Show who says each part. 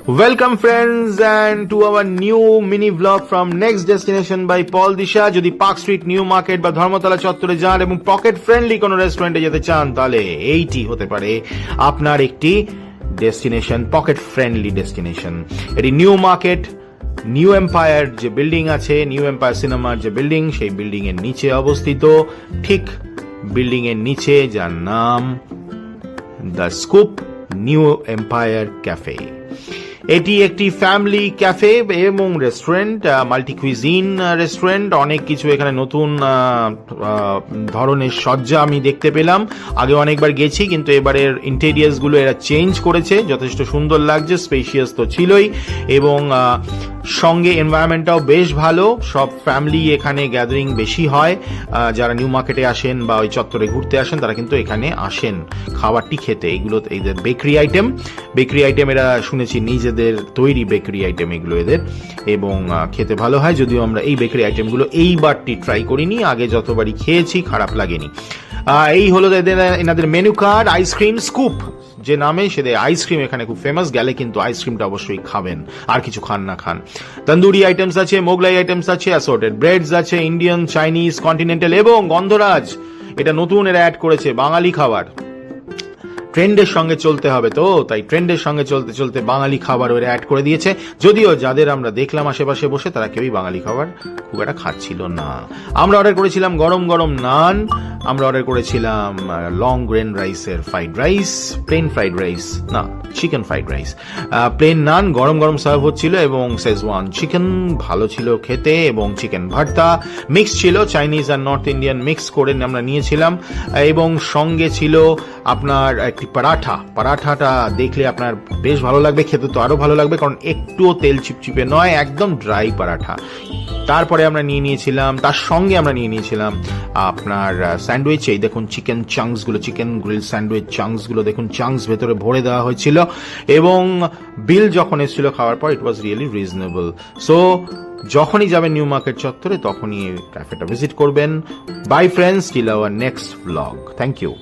Speaker 1: Welcome friends and to our new mini vlog from Next Destination by Paul Disha. যদি park street new market বা ধর্মতলা চত্বরে যান এবং pocket friendly কোনো রেস্টুরেন্টে যেতে চান তাহলে এইটি হতে পারে আপনার একটি ডেস্টিনেশন, পকেট ফ্রেন্ডলি ডেস্টিনেশন। এটি নিউ মার্কেট নিউ এম্পায়ার যে বিল্ডিং আছে, নিউ এম্পায়ার সিনেমার যে বিল্ডিং, সেই বিল্ডিং এর নিচে অবস্থিত, ঠিক বিল্ডিং এর নিচে, যার নাম the scoop new empire cafe. এটি একটি ফ্যামিলি ক্যাফে এবং রেস্টুরেন্ট, মাল্টি কুইজিন রেস্টুরেন্ট। অনেক কিছু এখানে নতুন ধরনের সজ্জা আমি দেখতে পেলাম। আগে অনেকবার গেছি, কিন্তু এবারের ইন্টেরিয়ার্স গুলো এরা চেঞ্জ করেছে, যথেষ্ট সুন্দর লাগছে। স্পেশিয়াস তো ছিলই, এবং সঙ্গে এনভায়রনমেন্টটাও বেশ ভালো। সব ফ্যামিলি এখানে গ্যাদারিং বেশি হয়। যারা নিউ মার্কেটে আসেন বা ওই চত্বরে ঘুরতে আসেন তারা কিন্তু এখানে আসেন খাবারটি খেতে। এগুলো এদের বেকারি আইটেম এরা শুনেছি নিজেদের তৈরি বেকারি আইটেম এগুলো এদের, এবং খেতে ভালো হয়। যদিও আমরা এই বেকারি আইটেমগুলো এইবারটি ট্রাই করিনি, আগে যতবারই খেয়েছি খারাপ লাগেনি। এই হলো এনাদের মেনু কার্ড। আইসক্রিম স্কুপ যে নামে, সেদের আইসক্রিম এখানে খুব ফেমাস। গেলে কিন্তু আইসক্রিমটা অবশ্যই খাবেন, আর কিছু খান না খান। তন্দুরি আইটেমস আছে, মোগলাই আইটেমস আছে, অ্যাসর্টেড ব্রেডস আছে, ইন্ডিয়ান, চাইনিজ, কন্টিনেন্টাল এবং গন্ধরাজ। এটা নতুন এরা অ্যাড করেছে, বাঙালি খাবার। ট্রেন্ডের সঙ্গে চলতে হবে তো, তাই ট্রেন্ডের সঙ্গে চলতে চলতে বাঙালি খাবার ওরা অ্যাড করে দিয়েছে। যদিও যাদের আমরা দেখলাম আশেপাশে বসে, তারা কেউই বাঙালি খাবার খুব একটা খাচ্ছিল না। আমরা অর্ডার করেছিলাম গরম গরম নান, আমরা অর্ডার করেছিলাম লং গ্রেন রাইসের fried rice, plain fried rice না, chicken fried rice, plain naan গরম গরম সার্ভ হচ্ছিল, এবং শেজওয়ান চিকেন ভালো ছিল খেতে, এবং চিকেন ভর্তা মিক্স ছিল, চাইনিজ আর নর্থ ইন্ডিয়ান মিক্স করে আমরা নিয়েছিলাম। এবং সঙ্গে ছিল আপনার একটি পরাঠাটা দেখলে আপনার বেশ ভালো লাগবে, খেতে তো আরো ভালো লাগবে, কারণ একটুও তেল চিপচিপে নয়, একদম ড্রাই পরাঠা। তারপরে আমরা নিয়ে নিয়েছিলাম, তার সঙ্গে আমরা নিয়ে নিয়েছিলাম আপনার স্যান্ডউইচ। এই দেখুন চিকেন চাংস গুলো, চিকেন গ্রিল স্যান্ডউইচ চাংস গুলো দেখুন, চাংস ভেতরে ভরে দেওয়া হয়েছিল। এবং বিল যখন এসেছিল খাওয়ার পর, it was really reasonable. So যখনই যাবেন নিউ মার্কেট চত্বরে, তখনই ক্যাফেটা ভিজিট করবেন। Bye friends, till our next blog. Thank you.